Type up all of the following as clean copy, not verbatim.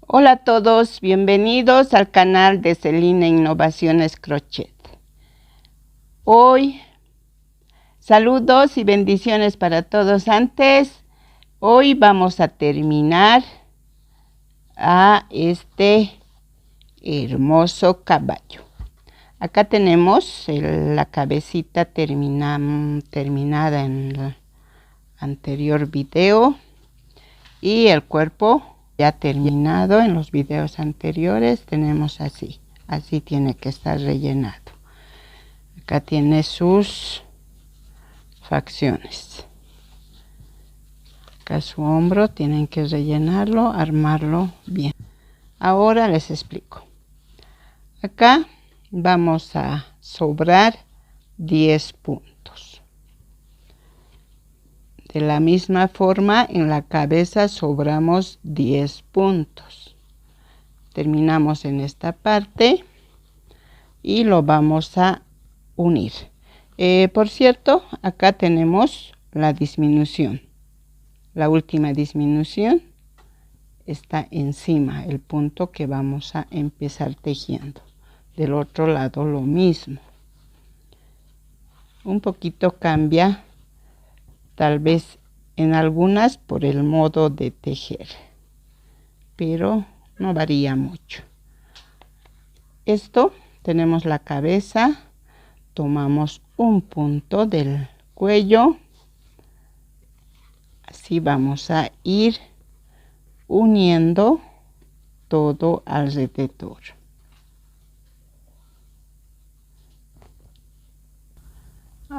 Hola a todos, bienvenidos al canal de Celina Innovaciones Crochet. Hoy, saludos y bendiciones para todos. Hoy vamos a terminar a este hermoso caballo. Acá tenemos la cabecita terminada en el anterior video y el cuerpo ya terminado. En los videos anteriores tenemos así tiene que estar rellenado. Acá tiene sus facciones, acá su hombro, tienen que rellenarlo, armarlo bien. Ahora les explico. Acá vamos a sobrar 10 puntos. De la misma forma, en la cabeza sobramos 10 puntos. Terminamos en esta parte y lo vamos a unir. Por cierto, acá tenemos la disminución. La última disminución está encima, el punto que vamos a empezar tejiendo. Del otro lado lo mismo. Un poquito cambia, tal vez en algunas por el modo de tejer, pero no varía mucho. Esto, tenemos la cabeza, tomamos un punto del cuello, así vamos a ir uniendo todo alrededor.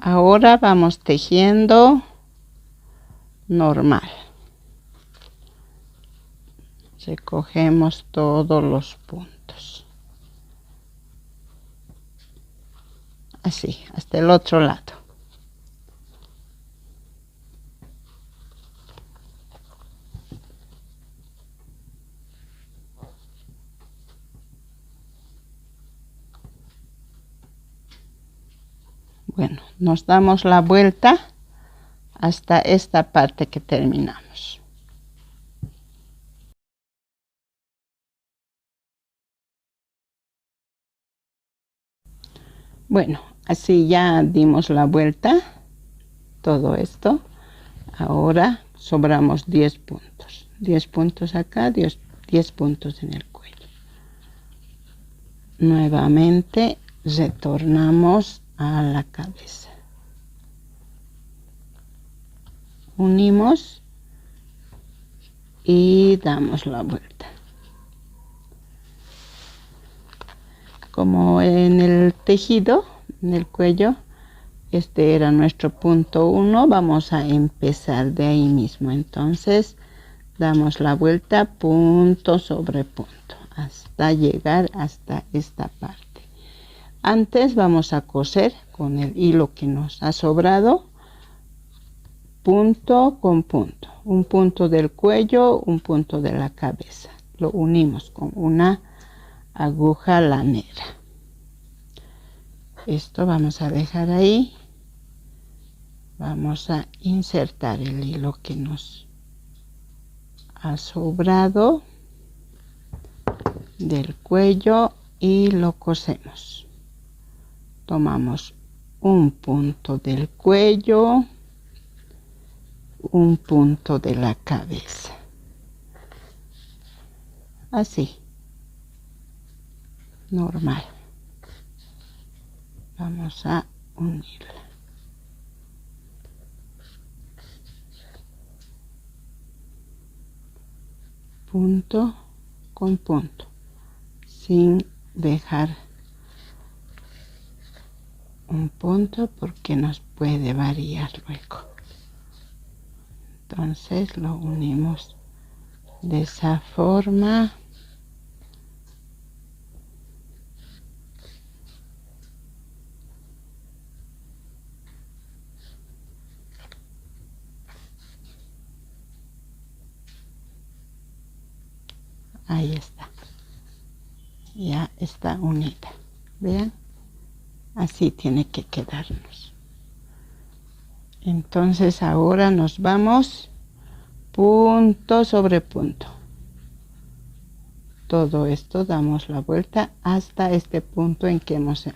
Ahora vamos tejiendo normal. Recogemos todos los puntos. Así, hasta el otro lado. Bueno, nos damos la vuelta hasta esta parte que terminamos. Bueno, así ya dimos la vuelta, todo esto. Ahora sobramos 10 puntos. 10 puntos acá, 10 puntos en el cuello. Nuevamente retornamos a la cabeza. Unimos y damos la vuelta. Como en el tejido, en el cuello, este era nuestro punto 1, vamos a empezar de ahí mismo. Entonces damos la vuelta punto sobre punto hasta llegar hasta esta parte. Antes vamos a coser con el hilo que nos ha sobrado, punto con punto, un punto del cuello, un punto de la cabeza. Lo unimos con una aguja lanera. Esto vamos a dejar ahí. Vamos a insertar el hilo que nos ha sobrado del cuello y lo cosemos. Tomamos un punto del cuello, un punto de la cabeza, así, normal. Vamos a unirla. Punto con punto, sin dejar un punto porque nos puede variar luego. Entonces lo unimos de esa forma. Ahí está. Ya está unida. Vean, así tiene que quedarnos. Entonces ahora nos vamos punto sobre punto. todo esto damos la vuelta hasta este punto en que hemos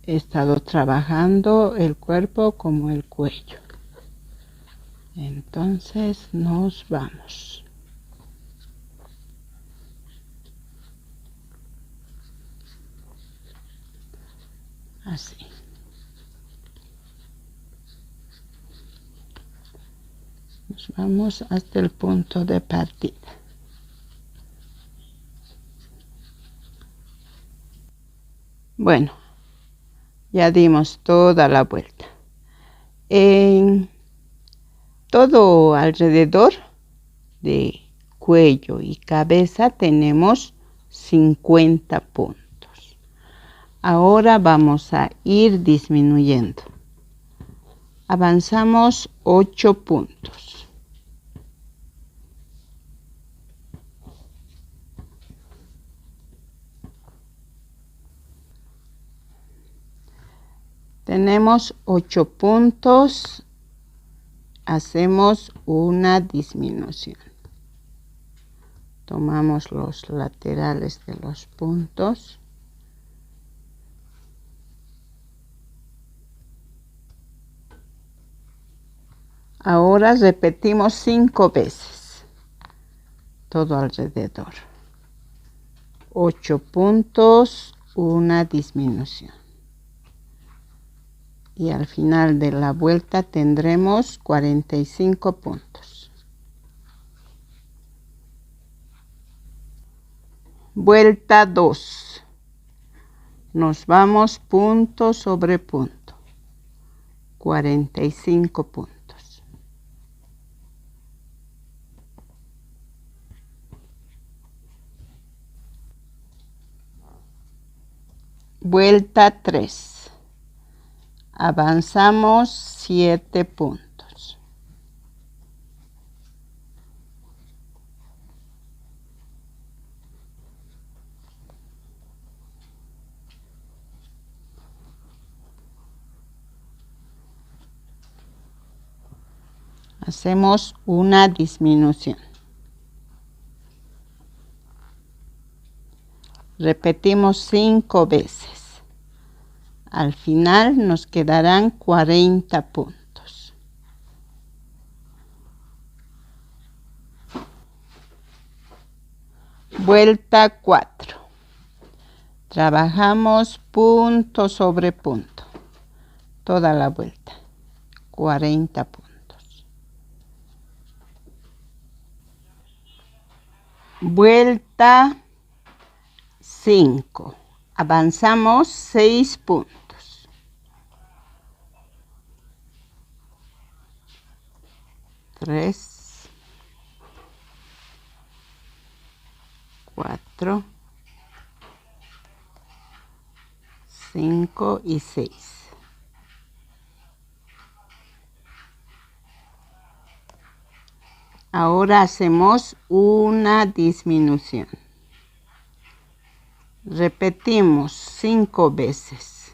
estado trabajando el cuerpo como el cuello. Entonces nos vamos. Así. Nos vamos hasta el punto de partida. Bueno, ya dimos toda la vuelta. En todo alrededor de cuello y cabeza tenemos 50 puntos. Ahora vamos a ir disminuyendo. Avanzamos 8 puntos. Tenemos 8 puntos. Hacemos una disminución. Tomamos los laterales de los puntos. Ahora repetimos 5 veces todo alrededor. 8 puntos, una disminución. Y al final de la vuelta tendremos 45 puntos. Vuelta 2. Nos vamos punto sobre punto. 45 puntos. Vuelta 3. Avanzamos 7 puntos. Hacemos una disminución. Repetimos 5 veces. Al final nos quedarán 40 puntos. Vuelta 4. Trabajamos punto sobre punto. Toda la vuelta. 40 puntos. Vuelta 5. Avanzamos 6 puntos. Tres, 4, 5 y 6. Ahora hacemos una disminución. Repetimos 5 veces.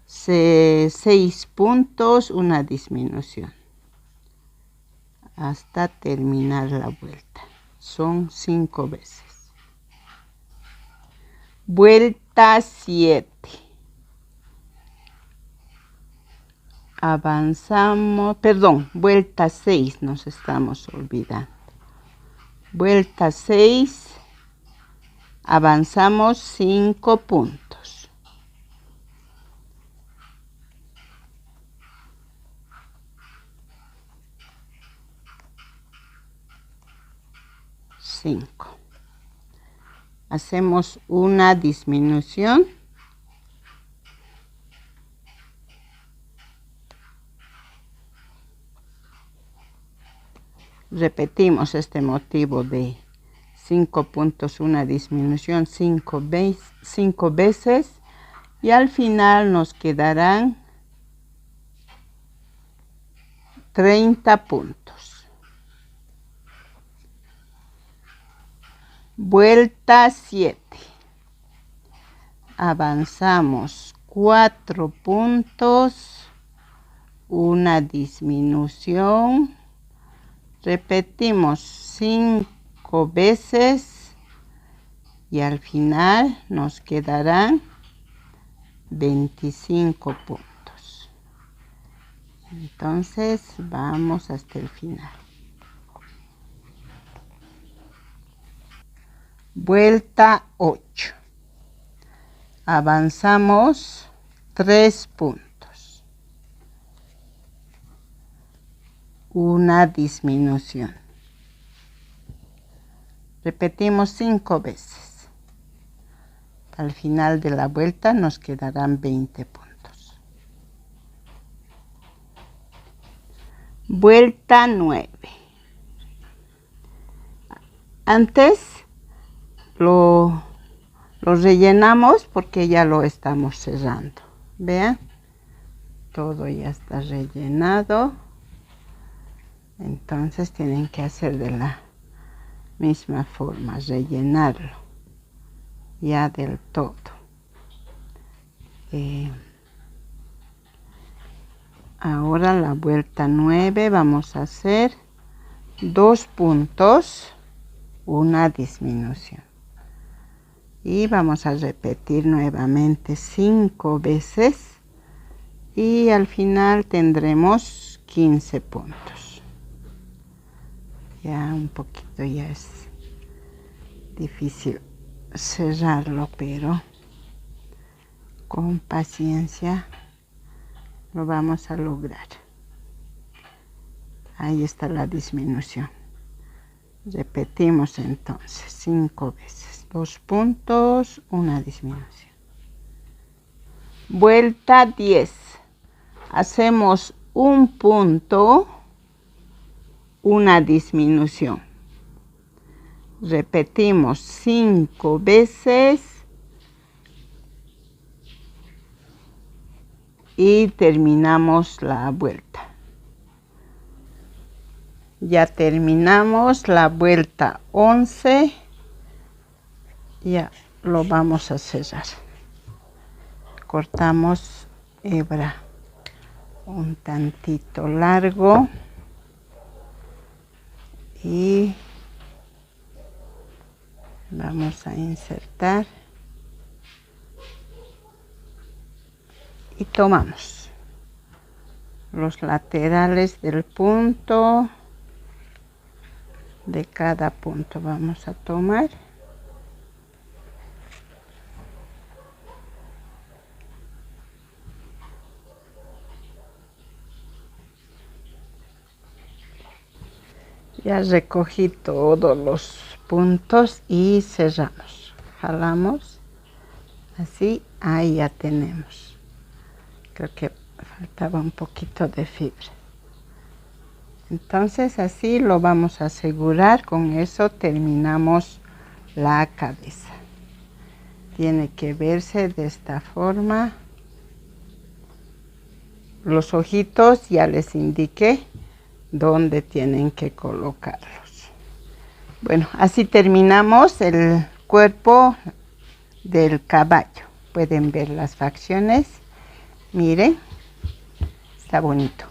6 puntos, una disminución. Hasta terminar la vuelta. Son 5 veces. Vuelta 7. Avanzamos, perdón, vuelta 6 nos estamos olvidando. Vuelta 6. Avanzamos 5 puntos. Hacemos una disminución. Repetimos este motivo de 5 puntos, una disminución 5 veces y al final nos quedarán 30 puntos. Vuelta 7. Avanzamos 4 puntos, una disminución. Repetimos 5 veces y al final nos quedarán 25 puntos. Entonces vamos hasta el final. Vuelta 8. Avanzamos 3 puntos. Una disminución. Repetimos 5 veces. Al final de la vuelta nos quedarán 20 puntos. Vuelta 9. Antes lo rellenamos porque ya lo estamos cerrando. Vean, todo ya está rellenado. Entonces tienen que hacer de la misma forma, rellenarlo ya del todo. Ahora la vuelta 9 vamos a hacer 2 puntos, una disminución. Y vamos a repetir nuevamente 5 veces y al final tendremos 15 puntos. Ya un poquito ya es difícil cerrarlo, pero con paciencia lo vamos a lograr. Ahí está la disminución. Repetimos entonces 5 veces, 2 puntos, una disminución. Vuelta 10. Hacemos un punto, una disminución. Repetimos 5 veces y terminamos la vuelta. Ya terminamos la vuelta 11. Ya lo vamos a cerrar. Cortamos hebra un tantito largo y vamos a insertar y tomamos los laterales del punto. De cada punto vamos a tomar ya recogí todos los puntos y cerramos, jalamos así. Ahí ya tenemos. Creo que faltaba un poquito de fibra. Entonces así lo vamos a asegurar. Con eso terminamos la cabeza. Tiene que verse de esta forma. Los ojitos ya les indiqué dónde tienen que colocarlos. Bueno, así terminamos el cuerpo del caballo. Pueden ver las facciones. Miren, está bonito.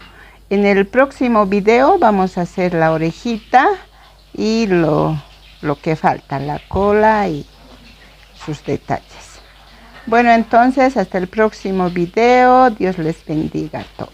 En el próximo video vamos a hacer la orejita y lo que falta, la cola y sus detalles. Bueno, entonces hasta el próximo video. Dios les bendiga a todos.